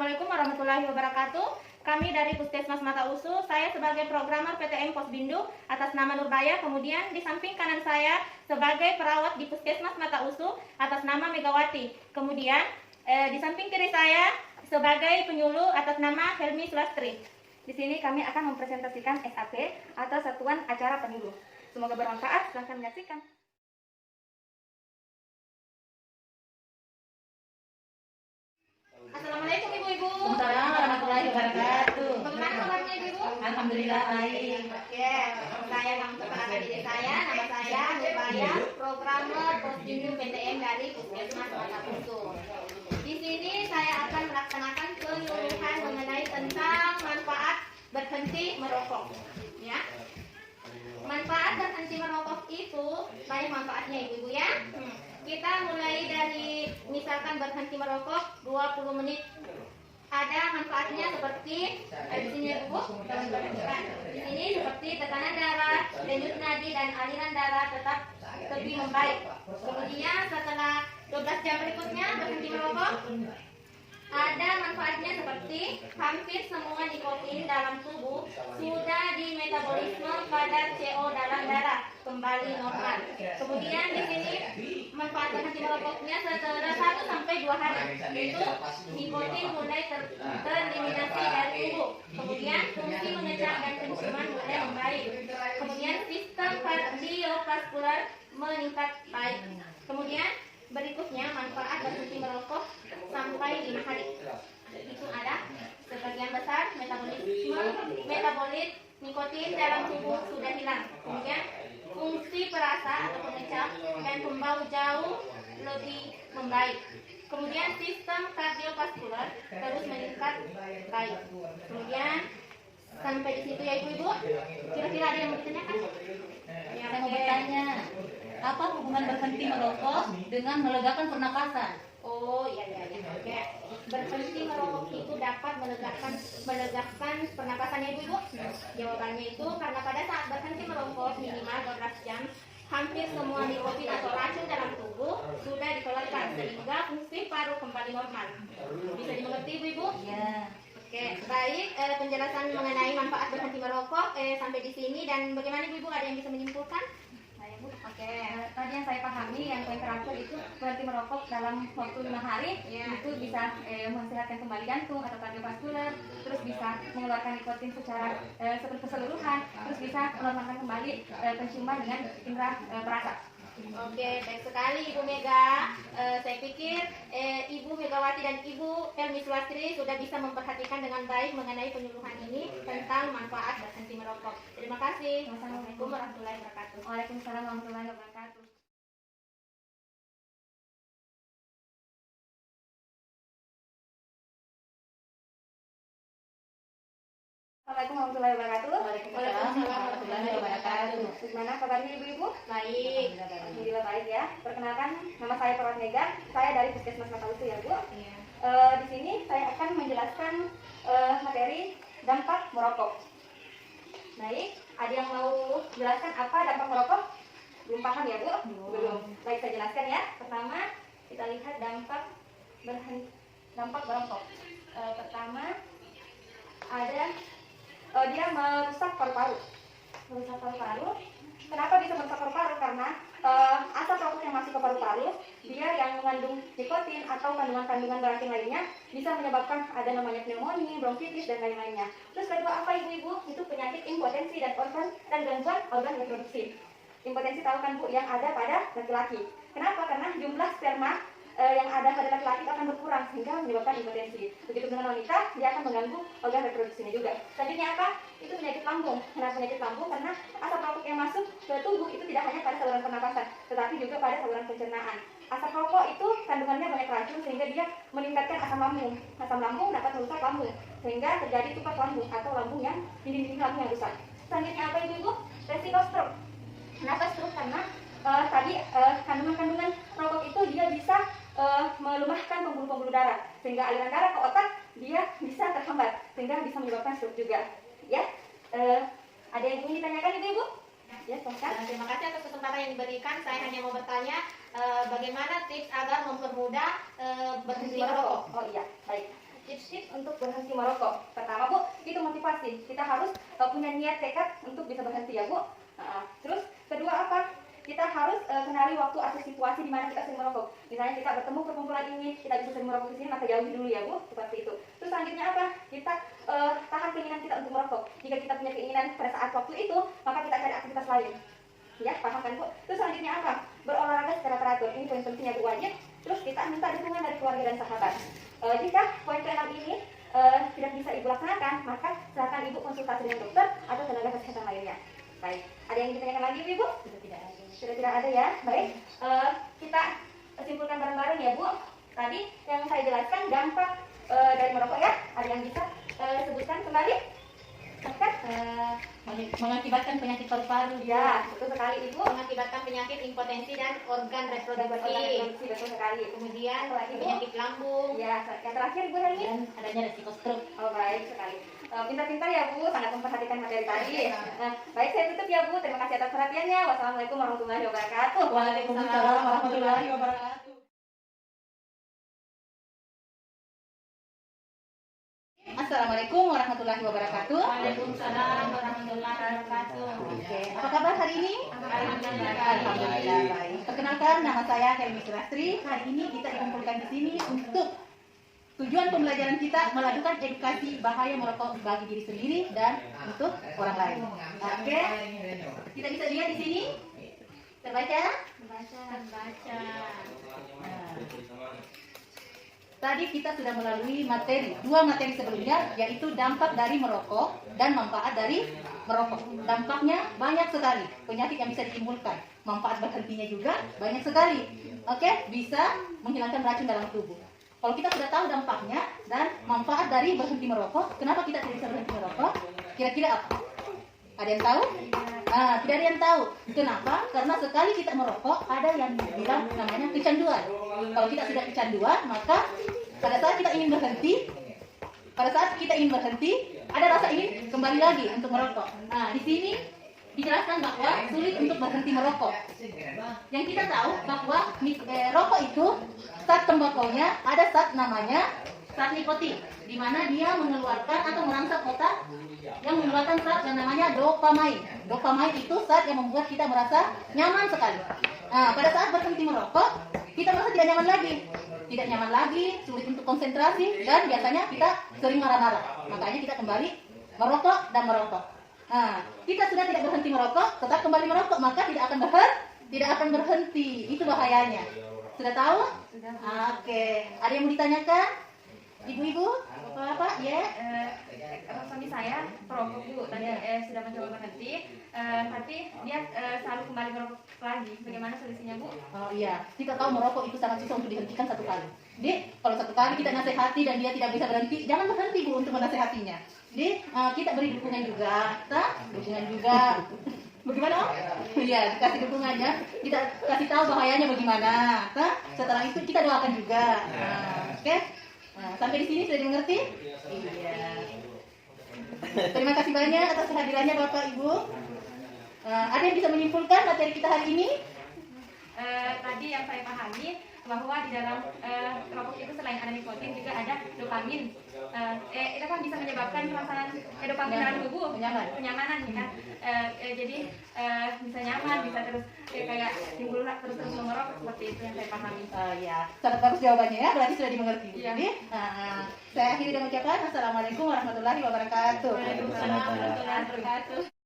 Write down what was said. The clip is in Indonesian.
Assalamualaikum warahmatullahi wabarakatuh. Kami dari Puskesmas Mata Usu, saya sebagai programmer PTM Posbindu atas nama Nurbaya, kemudian di samping kanan saya sebagai perawat di Puskesmas Mata Usu atas nama Megawati. Kemudian di samping kiri saya sebagai penyuluh atas nama Helmi Sulastri. Di sini kami akan mempresentasikan SAP atau Satuan Acara Penyuluh. Semoga bermanfaat, silahkan menyaksikan. Assalamualaikum ibu-ibu. Waalaikumsalam warahmatullahi wabarakatuh. Bagaimana kabarnya ibu? Alhamdulillah baik. Oke, saya akan memperkenalkan diri saya. Nama saya Nurbaya, programmer Posbindu PTM dari Puskesmas Mata Usu. Di sini saya akan melaksanakan penyuluhan mengenai tentang manfaat berhenti merokok. Ya. Manfaat berhenti merokok itu banyak manfaatnya ibu-ibu ya. Kita mulai dari misalkan berhenti merokok 20 menit. Ada manfaatnya seperti di sini ya Bu. Di sini seperti tekanan darah, denyut nadi dan aliran darah tetap lebih membaik. Kemudian setelah 12 jam berikutnya berhenti merokok, ada manfaatnya seperti hampir semua nikotin dalam tubuh sudah dimetabolisme pada CO dalam darah kembali normal. Kemudian di sini manfaat berhenti merokoknya setelah 1 sampai 2 hari itu nikotin mulai tereliminasi dari tubuh. Kemudian fungsi mengecap dan penciuman mulai membaik. Kemudian sistem kardiovaskular meningkat baik. Kemudian berikutnya manfaat berhenti merokok sampai 5 hari. Itu ada sebagian besar metabolit nikotin dalam tubuh sudah hilang. Kemudian fungsi perasa atau pengecap dan pembau jauh lebih membaik. Kemudian sistem kardiovaskular terus meningkat baik. Kemudian sampai di situ ya ibu-ibu. Kira-kira ada yang mau ditanyakan? Ya, saya mau bertanya, apa hubungan berhenti merokok dengan melegakan pernapasan? Oh iya. Oke. Berhenti merokok itu dapat melegakan pernapasannya ibu-ibu. Jawabannya itu karena pada saat berhenti merokok minimal 12 jam, hampir semua nikotin atau racun dalam tubuh sudah dikeluarkan sehingga fungsi paru kembali normal. Bisa dimengerti ibu-ibu? Ya. Oke, baik. Penjelasan mengenai manfaat berhenti merokok sampai di sini, dan bagaimana ibu-ibu, ada yang bisa menyimpulkan? Saya Bu. Oke, tadi yang saya pahami yang poin terakhir itu berhenti merokok dalam waktu 5 hari itu bisa mensehatkan kembali jantung atau kardiovaskular, terus bisa mengeluarkan nikotin secara seperti keseluruhan, terus bisa menormalkan kembali penciuman dengan indera perasa. Oke, baik sekali Ibu Mega. Saya pikir Ibu Megawati dan Ibu Helmi Sulastri sudah bisa memperhatikan dengan baik mengenai penyuluhan ini tentang manfaat berhenti merokok. Terima kasih. Wassalamualaikum warahmatullahi wabarakatuh. Waalaikumsalam warahmatullahi wabarakatuh. Assalamualaikum warahmatullahi wabarakatuh. Waalaikumsalam warahmatullahi wabarakatuh. Bagaimana kabarnya ibu-ibu? Baik. Alhamdulillah baik ya. Perkenalkan, nama saya Perawat Mega. Saya dari Puskesmas Mata Usu ya Bu. Iya. Di sini saya akan menjelaskan materi dampak merokok. Baik. Ada yang mau jelaskan apa dampak merokok? Belum paham ya Bu? Belum. Baik, saya jelaskan ya. Pertama kita lihat dampak merokok. Pertama ada dia merusak paru-paru. Kenapa bisa merusak paru-paru? Karena asap rokok yang masuk ke paru-paru, dia yang mengandung nikotin atau kandungan-kandungan beracun lainnya bisa menyebabkan ada namanya pneumonia, bronkitis dan lain-lainnya. Terus kedua apa ibu-ibu? Itu penyakit impotensi dan gangguan organ reproduksi. Impotensi tahu kan Bu, yang ada pada laki-laki. Kenapa? Karena jumlah sperma yang ada pada laki-laki akan berkurang sehingga menyebabkan impotensi. Begitu dengan wanita, dia akan mengganggu organ reproduksinya juga. Selanjutnya apa? Itu penyakit lambung. Kenapa penyakit lambung? Karena asap rokok yang masuk ke tubuh itu tidak hanya pada saluran pernapasan, tetapi juga pada saluran pencernaan. Asap rokok itu kandungannya banyak racun sehingga dia meningkatkan asam lambung. Asam lambung dapat merusak lambung sehingga terjadi tupat lambung atau lambung yang dinding lambung yang rusak. Selanjutnya apa ibu-ibu? Resiko stroke. Kenapa stroke? Karena tadi kandungan-kandungan rokok itu dia bisa melemahkan pembuluh-pembuluh darah sehingga aliran darah ke otak dia bisa terhambat sehingga bisa menyebabkan stroke juga. Ya, ada yang ingin ditanyakan ibu-ibu? Ya, silakan. Terima kasih atas kesempatan yang diberikan. Saya hanya mau bertanya bagaimana tips agar mempermudah berhenti merokok. Oh iya, baik. Tips-tips berhenti merokok. Pertama Bu, itu motivasi. Kita harus punya niat tekad untuk bisa berhenti ya Bu. Terus kedua apa? Kita harus kenali waktu atau situasi di mana kita sering merokok. Misalnya kita bertemu perkumpulan ini, kita bisa sering merokok di sini, maka jauhi dulu ya Bu, seperti itu. Terus selanjutnya apa? Kita tahan keinginan kita untuk merokok. Jika kita punya keinginan pada saat waktu itu, maka kita cari aktivitas lain. Ya, paham kan Bu? Terus selanjutnya apa? Berolahraga secara teratur. Ini poin pentingnya Bu, wajib. Terus kita minta dukungan dari keluarga dan sahabat. Jika poin ke-6 ini tidak bisa Ibu laksanakan, maka silakan Ibu konsultasi dengan dokter atau tenaga kesehatan lainnya. Baik, ada yang ditanyakan lagi Ibu? Sudah tidak ada ya. Baik, kita simpulkan bareng-bareng ya Bu. Tadi yang saya jelaskan dampak dari merokok ya. Ada yang bisa sebutkan kembali? Mengakibatkan penyakit paru-paru. Ya, betul sekali Ibu. Mengakibatkan penyakit impotensi dan organ reproduksi. Betul sekali. Kemudian penyakit lambung. Ya, yang terakhir Ibu Helmi. Dan adanya resiko stroke. Oh, baik sekali. Pintar-pintar ya Bu, sangat memperhatikan materi tadi. Baik, saya tutup ya Bu. Terima kasih atas perhatiannya. Wassalamualaikum warahmatullahi wabarakatuh. Waalaikumsalam warahmatullahi wabarakatuh. Assalamualaikum warahmatullahi wabarakatuh. Waalaikumsalam warahmatullahi wabarakatuh. Oke, apa kabar hari ini? Alhamdulillah baik. Perkenalkan, nama saya Helmi Surastri. Hari ini kita dikumpulkan di sini untuk tujuan pembelajaran kita melakukan edukasi bahaya merokok bagi diri sendiri dan untuk orang lain. Oke, kita bisa lihat di sini. Terbaca? Baca. Tadi kita sudah melalui dua materi sebelumnya, yaitu dampak dari merokok dan manfaat dari merokok. Dampaknya banyak sekali, penyakit yang bisa ditimbulkan. Manfaat berhentinya juga banyak sekali. Oke, bisa menghilangkan racun dalam tubuh. Kalau kita sudah tahu dampaknya dan manfaat dari berhenti merokok, kenapa kita tidak bisa berhenti merokok? Kira-kira apa? Ada yang tahu? Tidak ada yang tahu. Kenapa? Karena sekali kita merokok, ada yang bilang namanya kecanduan. Kalau kita sudah kecanduan, maka pada saat kita ingin berhenti, ada rasa ingin kembali lagi untuk merokok. Di sini dijelaskan bahwa sulit untuk berhenti merokok. Yang kita tahu bahwa rokok itu zat tembakonya ada zat namanya zat nikotin, di mana dia mengeluarkan atau merangsang otak yang mengeluarkan zat yang namanya dopamine. Dopamine itu zat yang membuat kita merasa nyaman sekali. Pada saat berhenti merokok, kita merasa tidak nyaman lagi, sulit untuk konsentrasi, dan biasanya kita sering marah-marah. Makanya kita kembali merokok dan merokok. Kita sudah tidak berhenti merokok, tetap kembali merokok, maka tidak akan berhenti. Itu bahayanya. Sudah tahu? Sudah. Oke. Ada yang mau ditanyakan? Ibu-ibu? Bapak? Ya? Suami saya perokok Bu, tadi sudah mencoba berhenti, tapi dia selalu kembali merokok lagi. Bagaimana solusinya Bu? Oh iya, kita tahu merokok itu sangat susah untuk dihentikan satu kali. Jadi kalau satu kali kita nasihati dan dia tidak bisa berhenti, jangan berhenti Bu untuk menasihatinya. Jadi kita beri dukungan juga, Bagaimana Om? Iya, dikasih dukungannya, kita kasih tahu bahayanya bagaimana. Setelah itu kita doakan juga. Oke? Sampai di sini sudah dimengerti? Iya. Terima kasih banyak atas kehadirannya Bapak Ibu. Ada yang bisa menyimpulkan materi kita hari ini? Tadi yang saya pahami bahwa di dalam rokok itu selain ada nikotin juga ada dopamin. Itu kan bisa menyebabkan perasaan dopamin dalam tubuh, kenyamanan ya kan. Jadi bisa nyaman, bisa terus kayak timbul terus merokok, seperti itu yang saya pahami. Ya, sangat bagus jawabannya ya, berarti sudah dimengerti. Iya. Jadi, saya akhiri dengan ucapan Assalamualaikum warahmatullahi wabarakatuh. Waalaikumsalam warahmatullahi wabarakatuh.